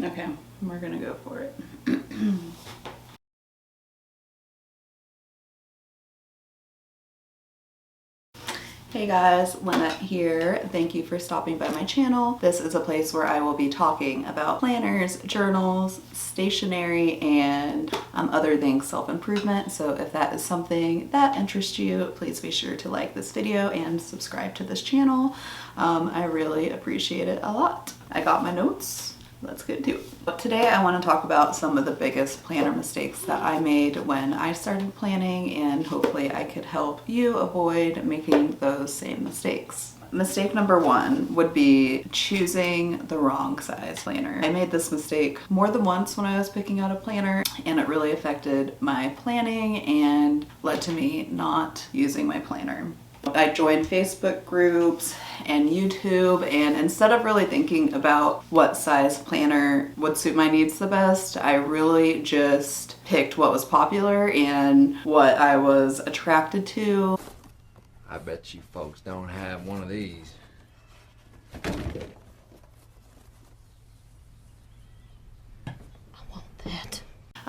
Okay, we're gonna go for it. Hey guys, Lynette here. Thank you for stopping by my channel. This is a place where I will be talking about planners, journals, stationery, and other things self-improvement. So if that is something that interests you, please be sure to like this video and subscribe to this channel. I really appreciate it a lot. I got my notes. Let's get to it. But today I want to talk about some of the biggest planner mistakes that I made when I started planning, and hopefully I could help you avoid making those same mistakes. Mistake number one would be choosing the wrong size planner. I made this mistake more than once when I was picking out a planner, and it really affected my planning and led to me not using my planner. I joined Facebook groups and YouTube, and instead of really thinking about what size planner would suit my needs the best, I really just picked what was popular and what I was attracted to. I bet you folks don't have one of these. I want that.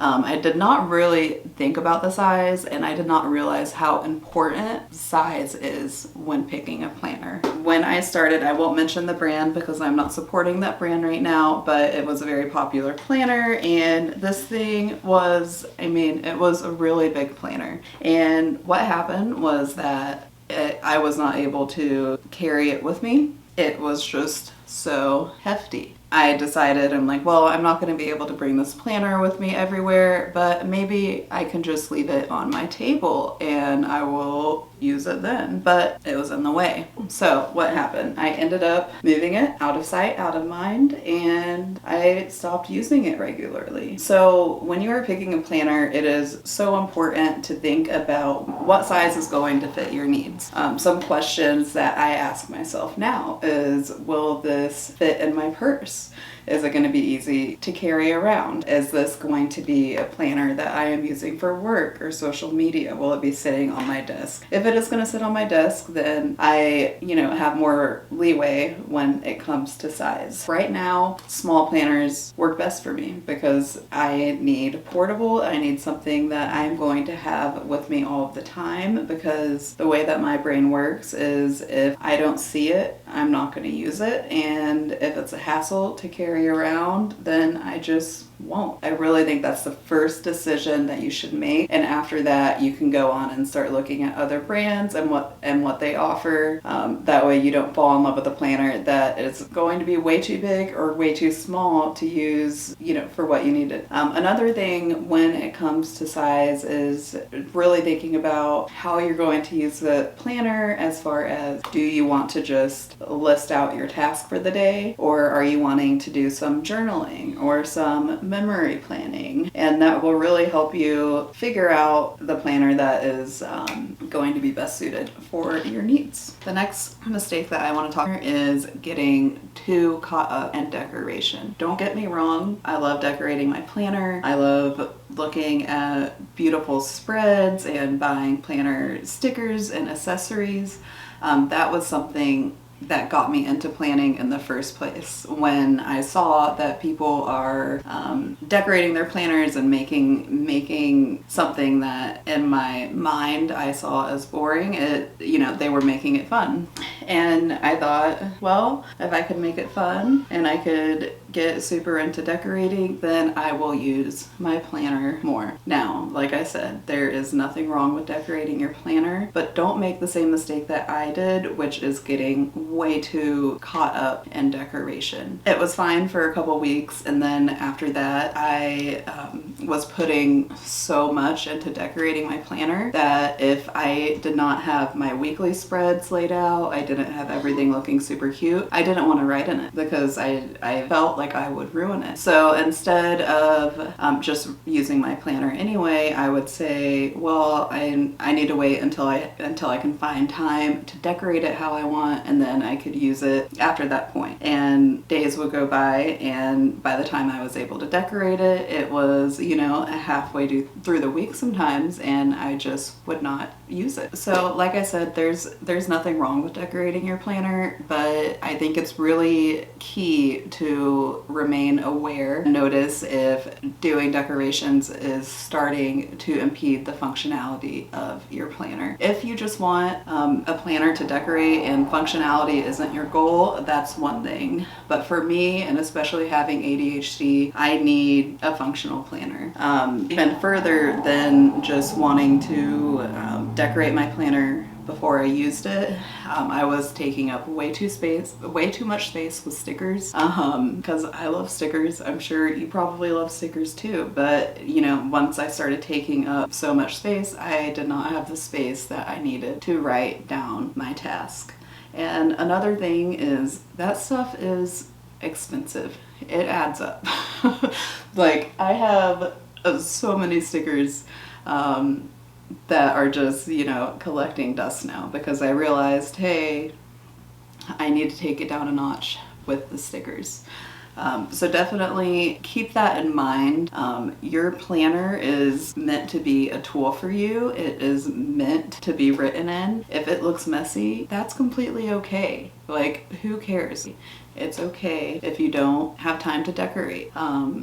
I did not really think about the size, and I did not realize how important size is when picking a planner. When I started, I won't mention the brand because I'm not supporting that brand right now, but it was a very popular planner, and this thing was, it was a really big planner. And what happened was that I was not able to carry it with me. It was just so hefty. I decided, I'm like, well, I'm not going to be able to bring this planner with me everywhere, but maybe I can just leave it on my table and I will use it then. But it was in the way. So what happened? I ended up moving it out of sight, out of mind, and I stopped using it regularly. So when you are picking a planner, it is so important to think about what size is going to fit your needs. Some questions that I ask myself now is, will this fit in my purse? Is it going to be easy to carry around? Is this going to be a planner that I am using for work or social media? Will it be sitting on my desk? If it is going to sit on my desk, then I, have more leeway when it comes to size. Right now, small planners work best for me because I need portable. I need something that I'm going to have with me all of the time, because the way that my brain works is if I don't see it, I'm not going to use it. And if it's a hassle to carry around, then I just won't. I really think that's the first decision that you should make, and after that you can go on and start looking at other brands and what they offer. That way you don't fall in love with a planner that is going to be way too big or way too small to use, for what you needed. Another thing when it comes to size is really thinking about how you're going to use the planner, as far as, do you want to just list out your task for the day, or are you wanting to do some journaling or some memory planning? And that will really help you figure out the planner that is going to be best suited for your needs. The next mistake that I want to talk about is getting too caught up in decoration. Don't get me wrong, I love decorating my planner. I love looking at beautiful spreads and buying planner stickers and accessories. That was something that got me into planning in the first place. When I saw that people are decorating their planners and making something that in my mind I saw as boring, they were making it fun. And I thought, well, if I could make it fun and I could get super into decorating, then I will use my planner more. Now, like I said, there is nothing wrong with decorating your planner, but don't make the same mistake that I did, which is getting way too caught up in decoration. It was fine for a couple weeks, and then after that I was putting so much into decorating my planner that if I did not have my weekly spreads laid out, I didn't have everything looking super cute, I didn't want to write in it because I felt like I would ruin it. So instead of just using my planner anyway, I would say, well, I need to wait until I can find time to decorate it how I want, and then I could use it after that point. And days would go by, and by the time I was able to decorate it, it was, halfway through the week sometimes, and I just would not use it. So like I said, there's nothing wrong with decorating your planner, but I think it's really key to to remain aware. Notice if doing decorations is starting to impede the functionality of your planner. If you just want a planner to decorate and functionality isn't your goal, that's one thing. But for me, and especially having ADHD, I need a functional planner. Even further than just wanting to decorate my planner before I used it, I was taking up way too much space with stickers, because I love stickers. I'm sure you probably love stickers too, but you know, once I started taking up so much space, I did not have the space that I needed to write down my task. And another thing is that stuff is expensive. It adds up. Like, I have so many stickers that are just, you know, collecting dust now because I realized, hey, I need to take it down a notch with the stickers. So definitely keep that in mind. Your planner is meant to be a tool for you. It is meant to be written in. If it looks messy, that's completely okay. Like, who cares? It's okay if you don't have time to decorate.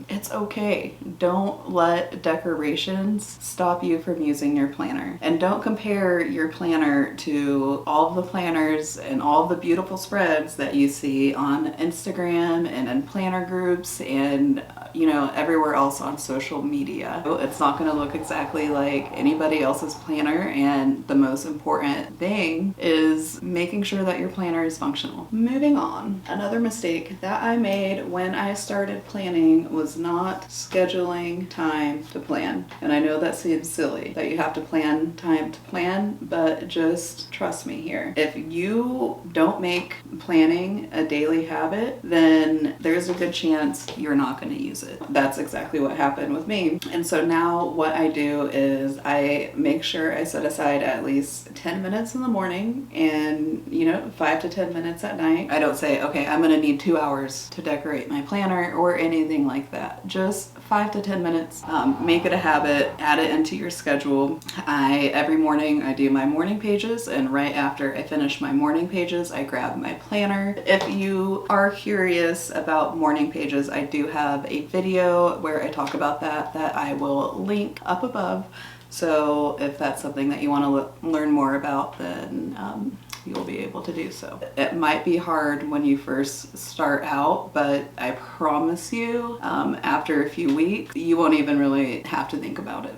It's okay. Don't let decorations stop you from using your planner. And don't compare your planner to all the planners and all the beautiful spreads that you see on Instagram and in planner groups and, you know, everywhere else on social media. It's not going to look exactly like anybody else's planner, and the most important thing is making sure that your planner is functional. Moving on, another mistake that I made when I started planning was not scheduling time to plan. And I know that seems silly that you have to plan time to plan, but just trust me here. If you don't make planning a daily habit, then there's a good chance you're not going to use it. That's exactly what happened with me. And so now what I do is I make sure I set aside at least 10 minutes in the morning and, you know, 5 to 10 minutes at night. I don't say, okay, I'm going to need 2 hours to decorate my planner or anything like that. Just 5 to 10 minutes. Make it a habit, add it into your schedule. Every morning I do my morning pages, and right after I finish my morning pages, I grab my planner. If you are curious about morning pages, I do have a video where I talk about that I will link up above. So if that's something that you want to learn more about, then you'll be able to do so. It might be hard when you first start out, but I promise you, after a few weeks, you won't even really have to think about it.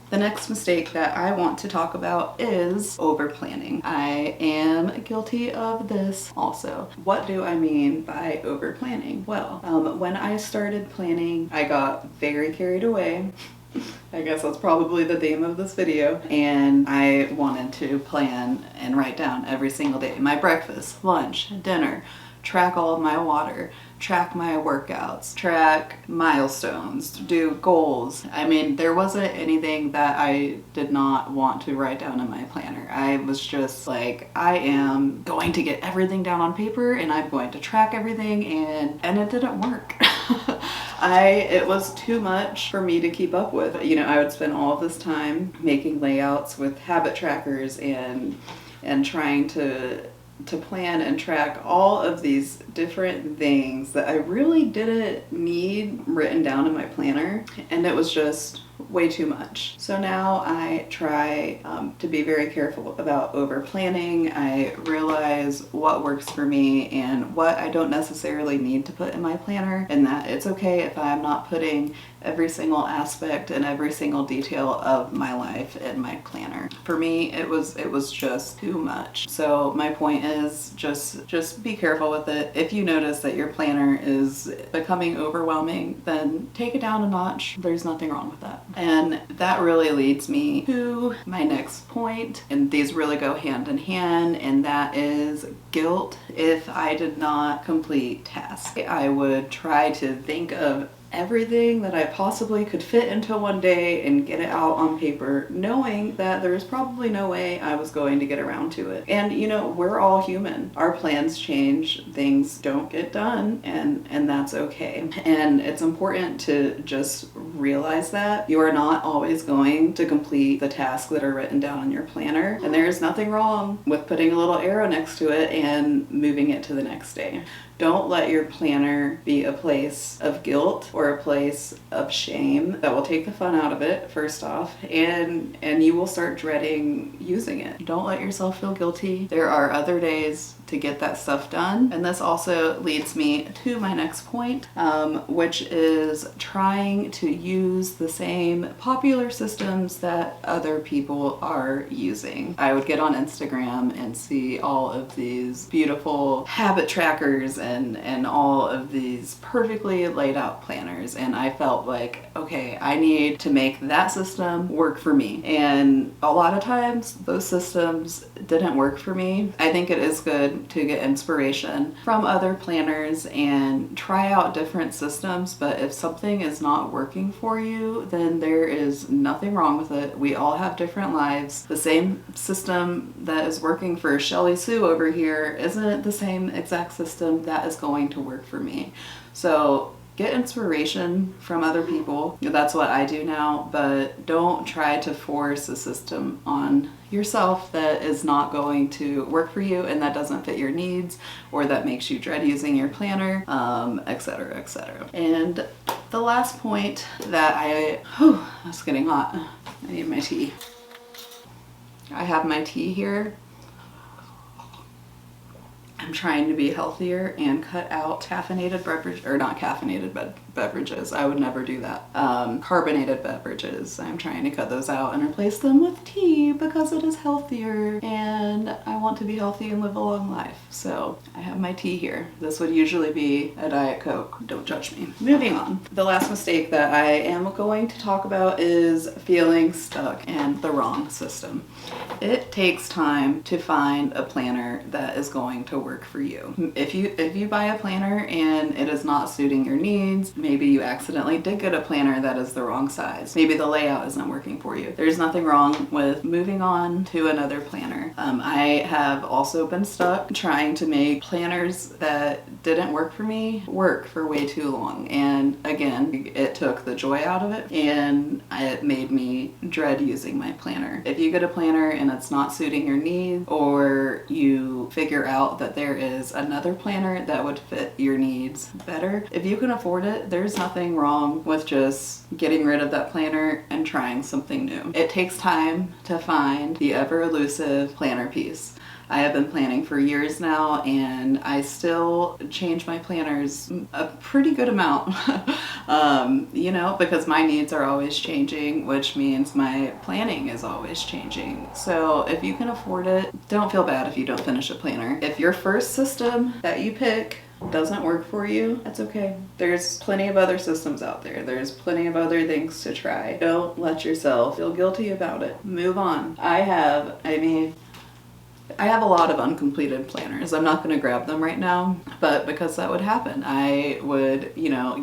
The next mistake that I want to talk about is overplanning. I am guilty of this also. What do I mean by overplanning? Well, when I started planning, I got very carried away. I guess that's probably the theme of this video. And I wanted to plan and write down every single day. My breakfast, lunch, dinner, track all of my water, track my workouts, track milestones, do goals. I mean, there wasn't anything that I did not want to write down in my planner. I was just like, I am going to get everything down on paper and I'm going to track everything, and it didn't work. It was too much for me to keep up with. You know, I would spend all of this time making layouts with habit trackers and trying to plan and track all of these different things that I really didn't need written down in my planner, and it was just way too much. So now I try to be very careful about over planning. I realize what works for me and what I don't necessarily need to put in my planner, and that it's okay if I'm not putting every single aspect and every single detail of my life in my planner. For me, it was just too much. So my point is just be careful with it. If you notice that your planner is becoming overwhelming, then take it down a notch. There's nothing wrong with that. And that really leads me to my next point, and these really go hand in hand, and that is guilt if I did not complete tasks. I would try to think of everything that I possibly could fit into one day and get it out on paper, knowing that there was probably no way I was going to get around to it. And you know, we're all human. Our plans change, things don't get done, and that's okay. And it's important to just realize that you are not always going to complete the tasks that are written down in your planner, and there is nothing wrong with putting a little arrow next to it and moving it to the next day. Don't let your planner be a place of guilt or a place of shame. That will take the fun out of it, first off, and you will start dreading using it. Don't let yourself feel guilty. There are other days to get that stuff done. And this also leads me to my next point, which is trying to use the same popular systems that other people are using. I would get on Instagram and see all of these beautiful habit trackers and all of these perfectly laid out planners, and I felt like, okay, I need to make that system work for me. And a lot of times those systems didn't work for me. I think it is good to get inspiration from other planners and try out different systems, but if something is not working for you, then there is nothing wrong with it. We all have different lives. The same system that is working for Shelly Sue over here isn't the same exact system that is going to work for me. So get inspiration from other people. That's what I do now, but don't try to force a system on yourself that is not going to work for you and that doesn't fit your needs or that makes you dread using your planner, etc., etc. And the last point that it's getting hot. I need my tea. I have my tea here. I'm trying to be healthier and cut out caffeinated beverage, or not caffeinated, but beverages. I would never do that. Carbonated beverages. I'm trying to cut those out and replace them with tea because it is healthier and I want to be healthy and live a long life. So I have my tea here. This would usually be a Diet Coke. Don't judge me. Moving on. The last mistake that I am going to talk about is feeling stuck and the wrong system. It takes time to find a planner that is going to work for you. If you buy a planner and it is not suiting your needs, maybe you accidentally did get a planner that is the wrong size. Maybe the layout isn't working for you. There's nothing wrong with moving on to another planner. I have also been stuck trying to make planners that didn't work for me work for way too long. And again, it took the joy out of it and it made me dread using my planner. If you get a planner and it's not suiting your needs, or you figure out that there is another planner that would fit your needs better, if you can afford it, there's nothing wrong with just getting rid of that planner and trying something new. It takes time to find the ever elusive planner piece. I have been planning for years now and I still change my planners a pretty good amount, because my needs are always changing, which means my planning is always changing. So if you can afford it, don't feel bad if you don't finish a planner. If your first system that you pick doesn't work for you, that's okay. There's plenty of other systems out there. There's plenty of other things to try. Don't let yourself feel guilty about it. Move on. I have a lot of uncompleted planners. I'm not going to grab them right now, but because that would happen, I would,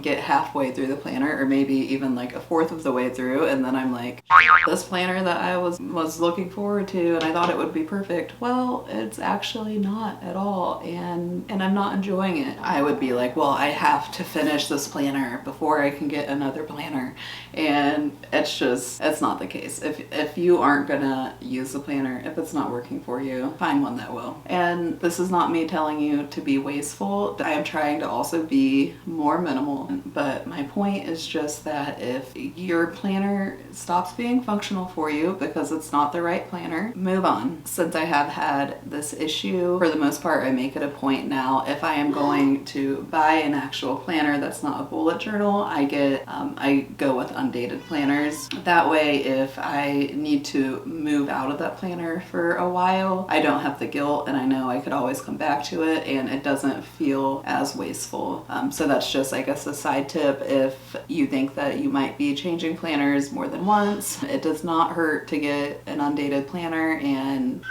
get halfway through the planner or maybe even like a fourth of the way through, and then I'm like, this planner that I was looking forward to and I thought it would be perfect, well, it's actually not at all, and I'm not enjoying it. I would be like, well, I have to finish this planner before I can get another planner, and it's not the case. If you aren't gonna use the planner, if it's not working for you, find one that will. And this is not me telling you to be wasteful. I am trying to also be more minimal, but my point is just that if your planner stops being functional for you because it's not the right planner, move on. Since I have had this issue, for the most part, I make it a point now, if I am going to buy an actual planner that's not a bullet journal, I go with undated planners. That way, if I need to move out of that planner for a while, I don't have the guilt and I know I could always come back to it and it doesn't feel as wasteful. So that's just, I guess, a side tip. If you think that you might be changing planners more than once, it does not hurt to get an undated planner, and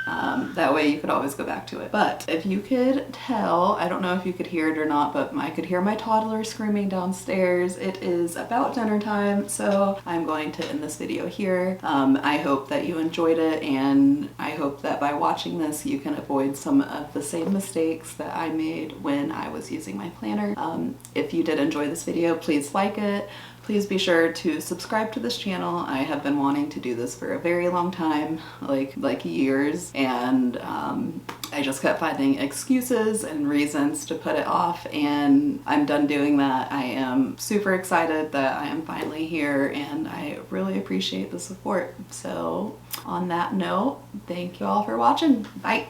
that way you could always go back to it. But if you could tell, I don't know if you could hear it or not, but I could hear my toddler screaming downstairs. It is about dinner time, so I'm going to end this video here. I hope that you enjoyed it, and I hope that by watching this you can avoid some of the same mistakes that I made when I was using my planner. If you did enjoy this video, please like it. Please be sure to subscribe to this channel. I have been wanting to do this for a very long time, like years, and I just kept finding excuses and reasons to put it off, and I'm done doing that. I am super excited that I am finally here, and I really appreciate the support. So on that note, thank you all for watching. Bye.